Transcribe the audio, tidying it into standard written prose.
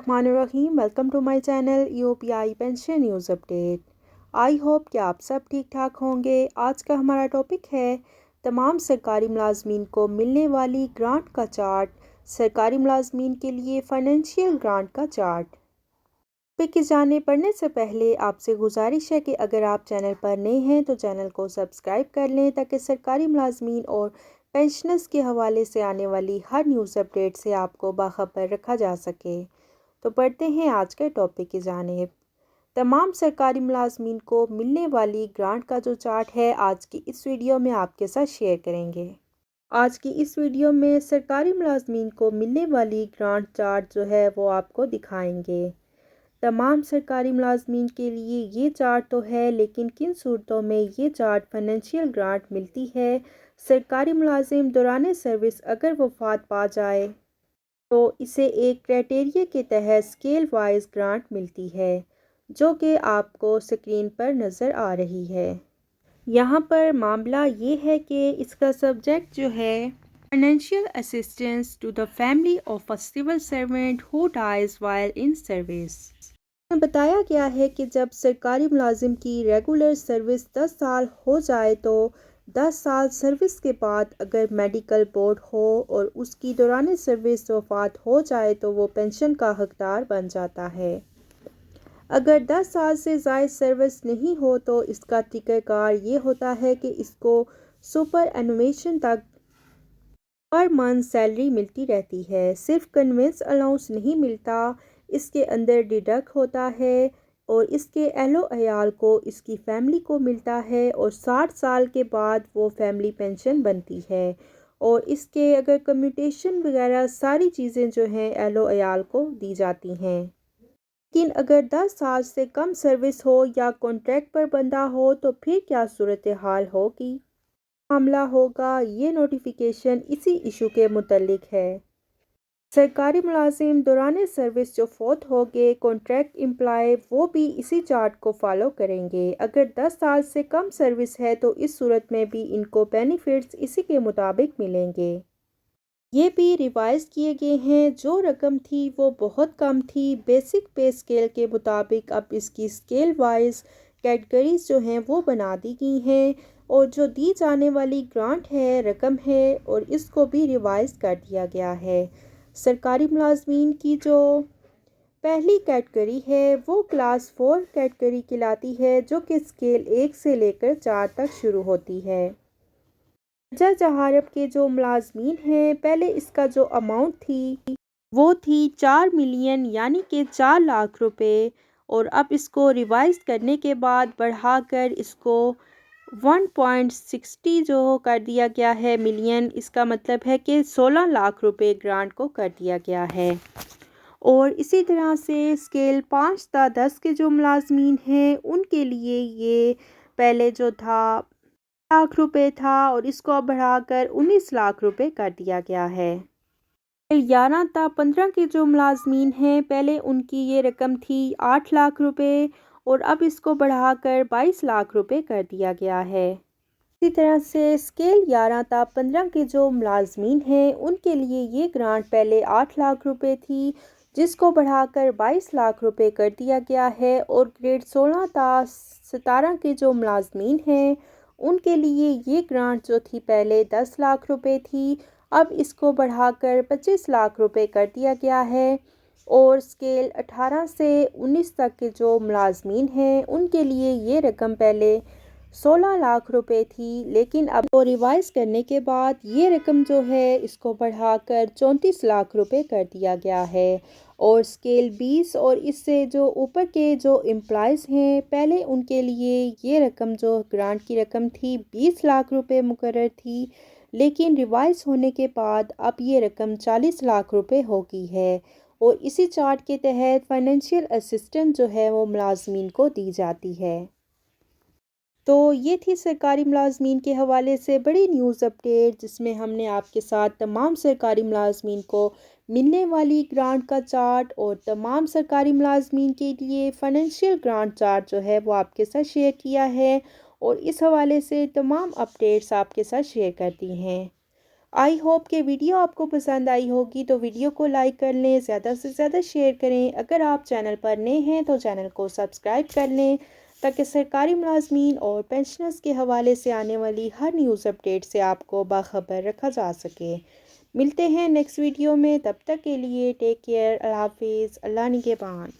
Rahim welcome to my channel UPI pension news update. I hope कि आप सब ठीक ठाक होंगे। आज का हमारा टॉपिक है तमाम सरकारी मुलाजमीन को मिलने वाली ग्रांट का चार्ट। सरकारी मुलाजमीन के लिए फाइनेंशियल ग्रांट का चार्ट। टॉपिक की जाने पढ़ने से पहले आपसे गुजारिश है कि अगर आप चैनल पर नए हैं तो चैनल को सब्सक्राइब कर लें ताकि सरकारी मुलाजमीन और पेंशनर्स के हवाले से आने वाली हर न्यूज़ अपडेट से आपको बाखबर रखा जा सके। तो पढ़ते हैं आज के टॉपिक की जानिब। तमाम सरकारी मुलाजमीन को मिलने वाली ग्रांट का जो चार्ट है आज की इस वीडियो में आपके साथ शेयर करेंगे। आज की इस वीडियो में सरकारी मुलाजमीन को मिलने वाली ग्रांट चार्ट जो है वो आपको दिखाएंगे। तमाम सरकारी मुलाजमीन के लिए ये चार्ट तो है, लेकिन किन सूरतों में ये चार्ट फाइनेंशियल ग्रांट मिलती है। सरकारी मुलाजिम दौरान सर्विस अगर वफात पा जाए तो इसे एक क्राइटेरिया के तहत स्केल वाइज ग्रांट मिलती है, जो कि आपको स्क्रीन पर नज़र आ रही है। यहाँ पर मामला ये है कि इसका सब्जेक्ट जो है financial assistance to the family of a civil servant who dies while in service. बताया गया है कि जब सरकारी मुलाजिम की रेगुलर सर्विस 10 साल हो जाए तो 10 साल सर्विस के बाद अगर मेडिकल बोर्ड हो और उसकी दौरान सर्विस वफात हो जाए तो वो पेंशन का हकदार बन जाता है। अगर 10 साल से ज़ायद सर्विस नहीं हो तो इसका तरीक़ाकार ये होता है कि इसको सुपर एनुमेशन तक पर मंथ सैलरी मिलती रहती है। सिर्फ कन्वेंस अलाउंस नहीं मिलता, इसके अंदर डिडक्ट होता है और इसके अहलो अयाल को, इसकी फैमिली को मिलता है और 60 साल के बाद वो फैमिली पेंशन बनती है। और इसके अगर कम्यूटेशन वगैरह सारी चीज़ें जो हैं अहलो अयाल को दी जाती हैं। लेकिन अगर 10 साल से कम सर्विस हो या कॉन्ट्रैक्ट पर बंदा हो तो फिर क्या सूरत हाल होगी, मामला होगा। ये नोटिफिकेशन इसी इशू के मुतल्लिक है। सरकारी मुलाजिम दौरान सर्विस जो फोत हो गए कॉन्ट्रैक्ट एम्प्लॉय वो भी इसी चार्ट को फॉलो करेंगे। अगर 10 साल से कम सर्विस है तो इस सूरत में भी इनको बेनिफिट्स इसी के मुताबिक मिलेंगे। ये भी रिवाइज किए गए हैं। जो रकम थी वो बहुत कम थी बेसिक पे स्केल के मुताबिक, अब इसकी स्केल वाइज कैटेगरीज जो हैं वो बना दी गई हैं और जो दी जाने वाली ग्रांट है, रकम है, और इसको भी रिवाइज कर दिया गया है। सरकारी मुलाजमीन की जो पहली कैटेगरी है वो क्लास 4 कैटेगरी कहलाती है, जो कि स्केल 1 से लेकर 4 तक शुरू होती है। दर्जा जहारत के जो मुलाजमीन हैं, पहले इसका जो अमाउंट थी वो थी 4 मिलियन यानी कि 4 लाख रुपए, और अब इसको रिवाइज करने के बाद बढ़ाकर इसको 1.60 जो कर दिया गया है मिलियन। इसका मतलब है कि 16 लाख रुपए ग्रांट को कर दिया गया है। और इसी तरह से स्केल 5 ता 10 के जो मुलाजमीन हैं उनके लिए ये पहले जो था लाख रुपए था और इसको अब बढ़ाकर 19 लाख रुपए कर दिया गया है। 11 ता 15 के जो मुलाजमीन हैं पहले उनकी ये रकम थी 8 लाख रुपए और अब इसको बढ़ाकर 22 लाख रुपए कर दिया गया है। इसी तरह से स्केल 11 ता 15 के जो मुलाजमीन हैं उनके लिए ये ग्रांट पहले 8 लाख रुपए थी, जिसको बढ़ाकर 22 लाख रुपए कर दिया गया है। और ग्रेड 16 ता 17 के जो मुलाजमीन हैं उनके लिए ये ग्रांट जो थी पहले 10 लाख रुपए थी, अब इसको बढ़ाकर 25 लाख रुपए कर दिया गया है। और स्केल 18 से 19 तक के जो मुलाजमीन हैं उनके लिए ये रकम पहले 16 लाख रुपए थी, लेकिन अब वो रिवाइज करने के बाद ये रकम जो है इसको बढ़ाकर 34 लाख रुपए कर दिया गया है। और स्केल 20 और इससे जो ऊपर के जो एम्प्लॉयज़ हैं पहले उनके लिए ये रकम जो ग्रांट की रकम थी 20 लाख रुपए मुकर्रर थी, लेकिन रिवाइज होने के बाद अब ये रकम 40 लाख रुपए हो गई है। और इसी चार्ट के तहत फाइनेंशियल असिस्टेंस जो है वो मुलाजमीन को दी जाती है। तो ये थी सरकारी मुलाजमीन के हवाले से बड़ी न्यूज़ अपडेट, जिसमें हमने आपके साथ तमाम सरकारी मुलाजमीन को मिलने वाली ग्रांट का चार्ट और तमाम सरकारी मुलाजमीन के लिए फाइनेंशियल ग्रांट चार्ट जो है वो आपके साथ शेयर किया है और इस हवाले से तमाम अपडेट्स आपके साथ शेयर करती हैं। आई होप कि वीडियो आपको पसंद आई होगी, तो वीडियो को लाइक कर लें, ज़्यादा से ज़्यादा शेयर करें। अगर आप चैनल पर नए हैं तो चैनल को सब्सक्राइब कर लें, ताकि सरकारी मुलाजमीन और पेंशनर्स के हवाले से आने वाली हर न्यूज़ अपडेट से आपको बाखबर रखा जा सके। मिलते हैं नेक्स्ट वीडियो में, तब तक के लिए टेक केयर, अल्लाह हाफिज़, अल्लाह निगहबान।